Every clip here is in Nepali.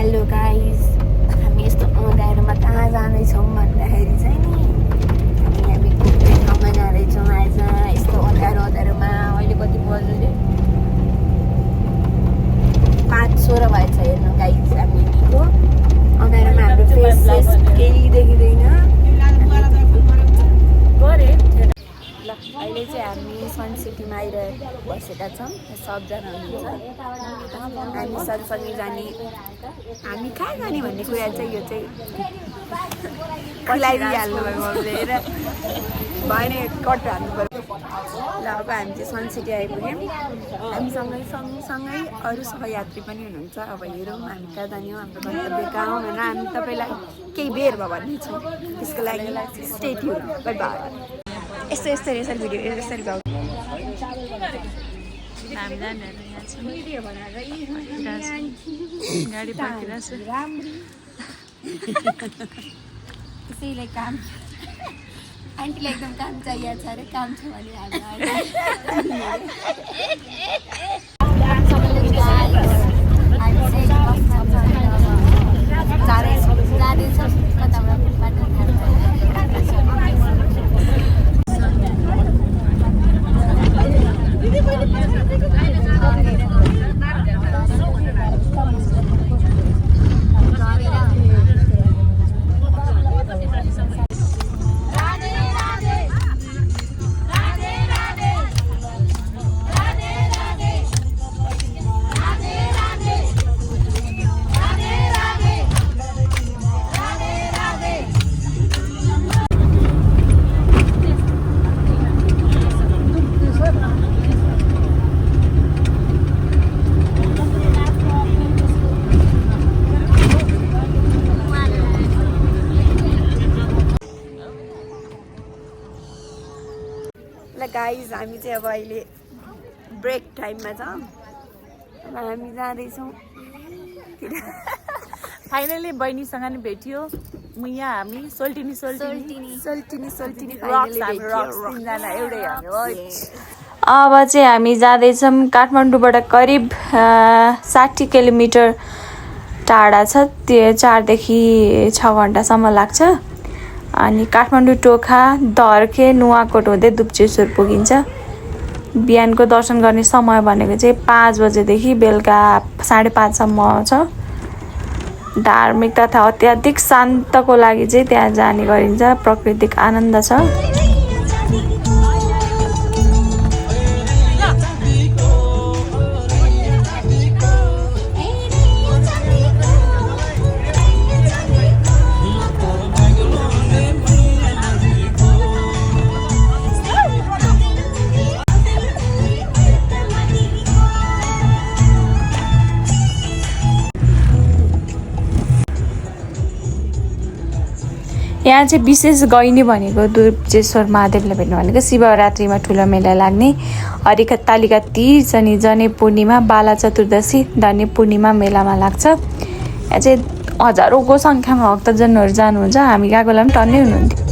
हेलो गाइज, हामी यस्तो अँध्यारोमा कहाँ जाँदैछौँ भन्दाखेरि चाहिँ नि हामी घुम्ने ठाउँमा जाँदैछौँ आज। यस्तो अँध्यारोमा अहिले कति बज्यो अरे 5:16 भएछ। हेर्नु गाइज, हामी हिँडेको अँध्यारोमा हाम्रो फेसेस केही देखिँदैन। ल अहिले चाहिँ हामी सन सिटीमा बसेका छौँ। सबजना हुनुहुन्छ, हामी सँगसँगै जाने। हामी कहाँ जाने भन्ने कुरा चाहिँ यो चाहिँ खुलाइदिइहाल्नु भयो मम्मीले र भएन कट हाल्नु पऱ्यो। ल अब हामी चाहिँ सन सिटी आइपुग्यौँ। हामीसँगै सँगसँगै अरू सहयात्री पनि हुनुहुन्छ। अब हेरौँ हामी कहाँ जाने हो, हाम्रो गन्तव्य कहाँ हो भनेर हामी तपाईँलाई केही बेर भयो भन्नेछौँ। त्यसको लागि स्टे ट्युन, बाइ बाइ। यसरी भिडियो यसरी गाउँ गाडी पर्खिरहेछ। त्यसैलाई काम आन्टीलाई एकदम काम चाहिएको छ अरे, काम छ भने जाँदैछौँ कताबाट गाइज, हामी चाहिँ अब अहिले ब्रेक टाइममा छौँ। अब हामी जाँदैछौँ। फाइनली बहिनीसँग नि भेटियो। यहाँ हामी सोल्टिनी अब चाहिँ हामी जाँदैछौँ। काठमाडौँबाट करिब 60 किलोमिटर टाढा छ। त्यो 4 देखि 6 घन्टासम्म लाग्छ। अनि काठमाडौँ, टोखा, दर्के, नुवाकोट हुँदै दुप्चेश्वर पुगिन्छ। बिहानको दर्शन गर्ने समय भनेको चाहिँ 5 बजेदेखि बेलुका 5:30 सम्म छ। धार्मिक तथा अत्याधिक शान्तको लागि चाहिँ त्यहाँ जाने गरिन्छ। प्राकृतिक आनन्द छ। यहाँ चाहिँ विशेष गइने भनेको दुप्चेश्वर महादेवलाई भेट्नु भनेको शिवरात्रिमा ठुलो मेला लाग्ने हरितालिका तीज अनि जने पूर्णिमा, बाला चतुर्दशी, धने पूर्णिमा मेलामा लाग्छ। यहाँ चाहिँ हजारौँको सङ्ख्यामा भक्तजनहरू जानुहुन्छ। हामी गएकोलाई पनि टन्नै हुनुहुन्थ्यो।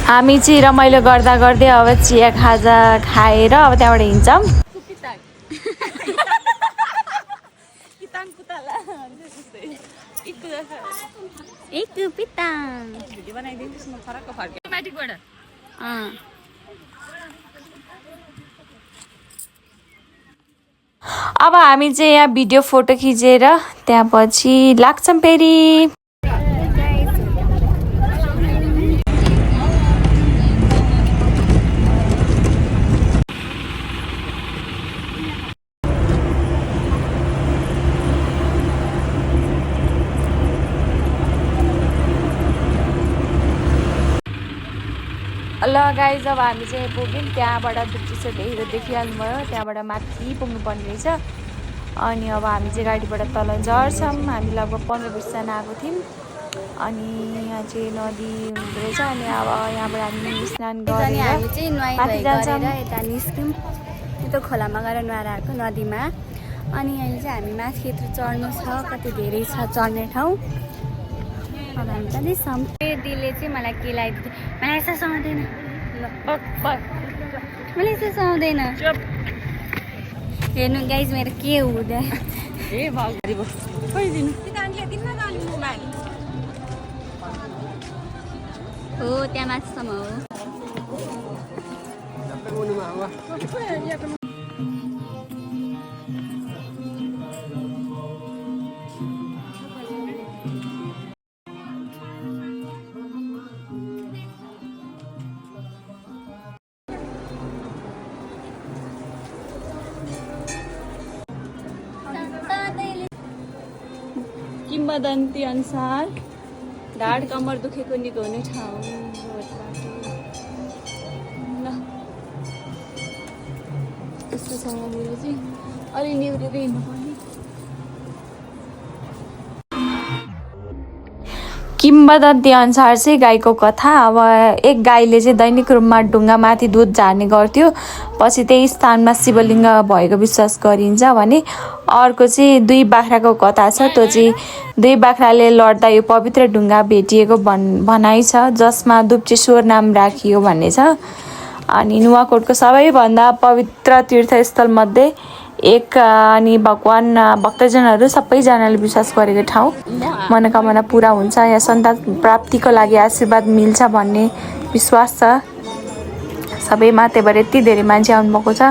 हामी चाहिँ रमाइलो गर्दा गर्दै अब चिया खाजा खाएर अब त्यहाँबाट हिँड्छौँ। अब हामी चाहिँ यहाँ भिडियो फोटो खिचेर त्यहाँपछि लाग्छौँ फेरि। ल गाइस अब हामी चाहिँ पुग्यौँ त्यहाँबाट दुप्चिसो ढेँडो देखिहाल्नुभयो त्यहाँबाट माथि पुग्नुपर्ने रहेछ अनि अब हामी चाहिँ गाडीबाट तल झर्छौँ हामी लगभग 15-20 जना आएको थियौँ अनि यहाँ चाहिँ नदी हुँदो रहेछ अनि अब यहाँबाट हामी स्नान गरेर हामी चाहिँ माथि जान्छौँ यता निस्क्यौँ त्यो खोलामा गएर नुहाएर आएको नदीमा अनि अहिले चाहिँ हामी माथि यत्रो चढ्नु छ कति धेरै छ चढ्ने ठाउँ अब हामी जाँदैछौँ दिदीले चाहिँ मलाई के लगाइदियो मलाई यस्तो सुहाउँदैन मलाई यस्तो सुहाउँदैन हेर्नु गाइज मेरो के हुँदा हो त्यहाँ माथिसम्म हो किम्बदन्ती अनुसार ढाड कम्मर दुखेको निको हुने ठाउँ ल यस्तो छ यहाँनिर चाहिँ अलि निहुरेर हिँड्नुपर्ने किम्बदन्ती अनुसार चाहिँ गाईको कथा अब एक गाईले चाहिँ दैनिक रूपमा ढुङ्गामाथि दुध झार्ने गर्थ्यो पछि त्यही स्थानमा शिवलिङ्ग भएको विश्वास गरिन्छ भने अर्को चाहिँ 2 बाख्राको कथा छ त्यो चाहिँ 2 बाख्राले लड्दा यो पवित्र ढुङ्गा भेटिएको भनाइ छ जसमा दुप्चेश्वर नाम राखियो भन्ने छ अनि नुवाकोटको सबैभन्दा पवित्र तीर्थस्थलमध्ये एक अनि भगवान भक्तजनहरू सबैजनाले विश्वास गरेको ठाउँ मनोकामना पुरा हुन्छ यहाँ सन्तान प्राप्तिको लागि आशीर्वाद मिल्छ भन्ने विश्वास छ सबैमा त्यही भएर यति धेरै मान्छे आउनुभएको छ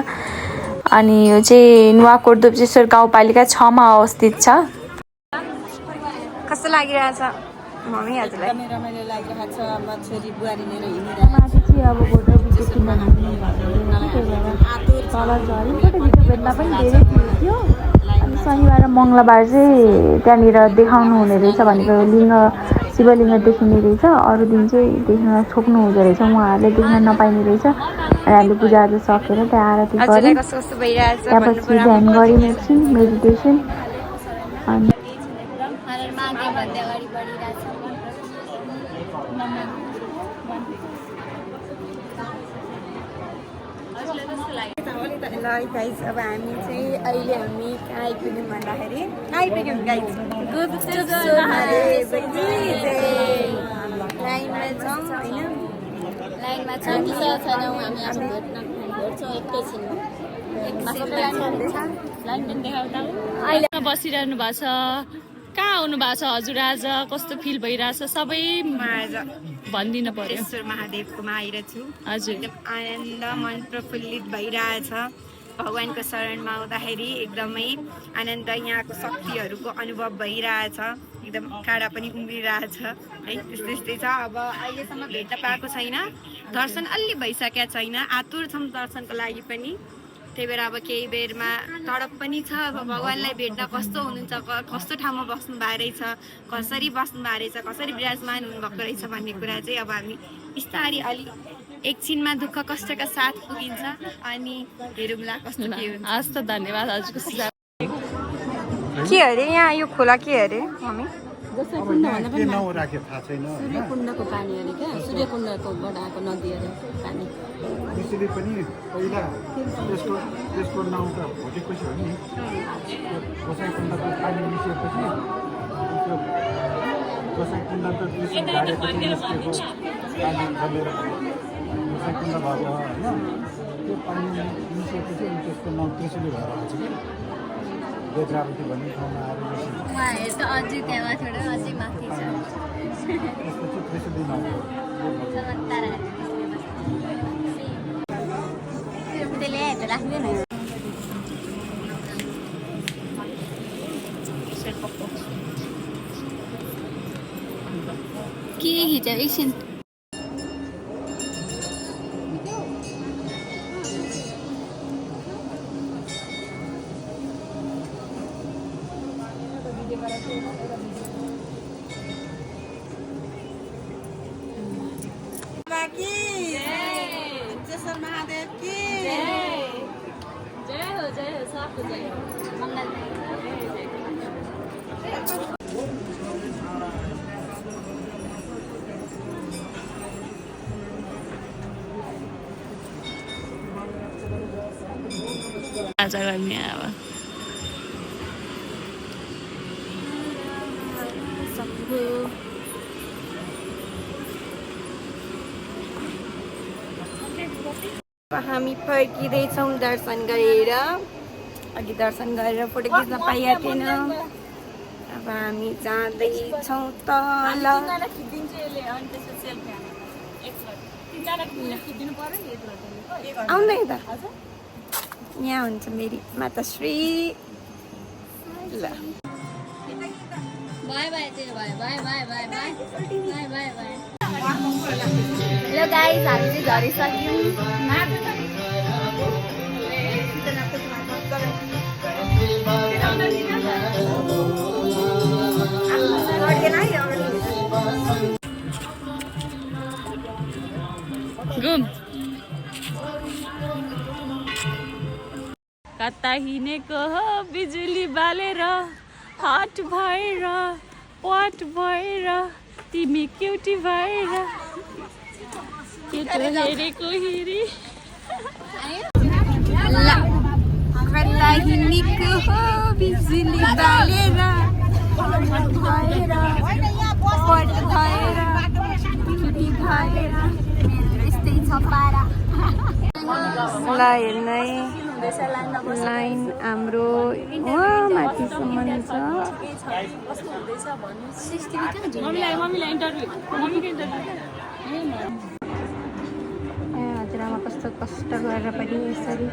अनि यो चाहिँ नुवाकोट दुप्चेश्वर गाउँपालिका 6 मा अवस्थित छ कस्तो लागिरहेछ मम्मी हजुरलाई रमाइलो लागिरहेको छ मछरी बुहारी लिएर माथि चाहिँ अब भोटो भिडियो किन्न तल झऱ्यो फोटो भिडियो भेट्दा पनि धेरै भिड थियो अनि शनिबार र मङ्गलबार चाहिँ त्यहाँनिर देखाउनु हुने रहेछ भनेको लिङ्ग शिवलिङ्ग देखिने रहेछ अरू दिन चाहिँ देख्न छोप्नु हुँदो रहेछ उहाँहरूले देख्न नपाइने रहेछ अनि हामीले पूजाहरू सकेर त्यहाँ आरती गऱ्यौँ त्यहाँपछि ध्यान गऱ्यौँ एकछिन मेडिटेसन अनि ल गाइज अब हामी चाहिँ अहिले हामी कहाँ आइपुग्यौँ भन्दाखेरि आइपुग्यौँ गाइज लाइनमा छौँ होइन लाइनमा छौँ अहिले बसिरहनु भएको छ कहाँ आउनु भएको छ हजुर आज कस्तो फिल भइरहेछ सबै भनिदिनु पर्यो ईश्वर महादेवकोमा आइरहेको छु हजुर एकदम आनन्द मन प्रफुल्लित भइरहेछ भगवानको शरणमा आउँदाखेरि एकदमै आनन्द यहाँको शक्तिहरूको अनुभव भइरहेछ एकदम काँडा पनि उम्रिरहेछ है त्यस्तै छ अब अहिलेसम्म भेट्न पाएको छैन दर्शन अलि भइसकेको छैन आतुर छौँ दर्शनको लागि पनि त्यही भएर अब केही बेरमा तडप पनि छ अब भगवान्लाई भेट्न कस्तो हुनुहुन्छ कस्तो ठाउँमा बस्नु भएको रहेछ कसरी बस्नु भएको रहेछ कसरी विराजमान हुनुभएको रहेछ भन्ने कुरा चाहिँ अब हामी बिस्तारै अलि एकछिनमा दुःख कष्टका साथ पुगिन्छ अनि हेरौँला कस्तो के हुन्छ हस् त धन्यवाद हजुरको सुझाव के अरे यहाँ यो खोला के अरे मम्मी सूर्यकुण्डको पानी अरे क्या सूर्यकुण्डकोबाट आएको नदी अरे पानी त्यसैले पनि पहिला त्यसको नाउँ त भोटेपछि हो नि गोसाइकुण्डको पानी निस्केपछि त्यो गोसाइकुण्ड त त्यसो गाडेपछि निस्केको पानी जमेर गोसाइकुण्ड भएको होइन त्यो पानी निस्केपछि त्यसको नाउँ त्यसैले भएर आएको छ कि बेद्रावती भन्ने ठाउँमा आएर उहाँहरू त अझै त्यहाँ छोडेर अझै माथि छ त्यसपछि त्यसैले नाउँ त्यसले आएर राख्दैन के खिच्यो एकछिन बाबा की सिद्धेश्वर महादेव की जय हो सबको जय हो मंगल आजा गर्ने अब हामी फर्किँदैछौँ दर्शन गरेर अघि दर्शन गरेर फोटो खिच्न पाइएको थिएन अब हामी जाँदैछौँ तल आउँदैन त यहाँ हुन्छ मेरी माताश्री ल bye bye bye bye bye bye bye bye bye bye hello guys हामी चाहिँ झरिसक्यौँ घुम कता हिँडेको हो बिजुली बालेर हट भएर पट भएर तिमी क्युटी भएर केटो हेरेको हेरी कता हिँडेको हो बिजुली बालेर हट भएर पट भएर क्युटी भएर यस्तै छ पारा ल हेर्नै लाइन हाम्रो वहाँ माथिसम्म छ हजुरआमा कस्तो कष्ट गरेर पनि यसरी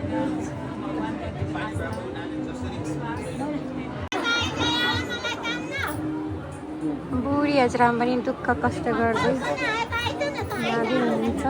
बुढी हजुरआमा पनि दुःख कष्ट गर्दै लाँदै हुनुहुन्छ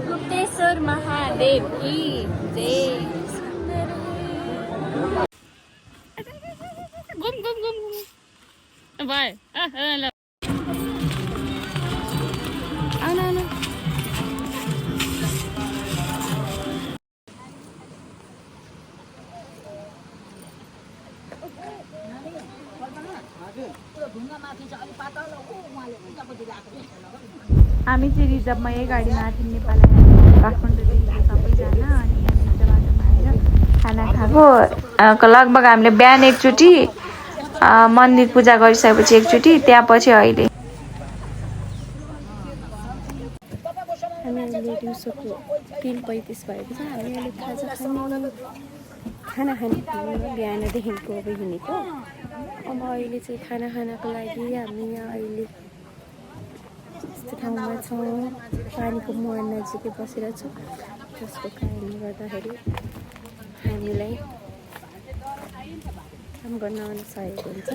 गुप्तेश्वर महादेव की जय घुम घुम घुम बाय आना हामी चाहिँ रिजर्भमा यही गाडीमा आथ्यौँ नेपाल काठमाडौँदेखि सबैजना अनि हामी बाटोमा आएर खाना खाएको लगभग हामीले बिहान एकचोटि मन्दिर पूजा गरिसकेपछि एकचोटि त्यहाँपछि अहिले हामी अहिले दिउँसोको 3:35 भएको छ हामी अहिले खाना खाने बिहानदेखिको अब हिँडेको अब अहिले चाहिँ खाना खानको लागि हामी यहाँ अहिले यस्तो ठाउँमा छौँ पानीको मुहान नजिकै बसेर छौँ जसको कारणले गर्दाखेरि हामीलाई काम गर्न सहयोग हुन्छ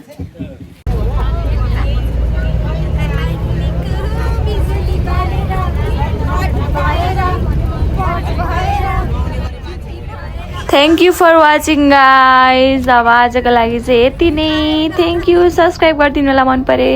thank you for watching guys अब आजको लागि चाहिँ यति नै थ्याङ्क यू सब्सक्राइब गरिदिनु होला मन परे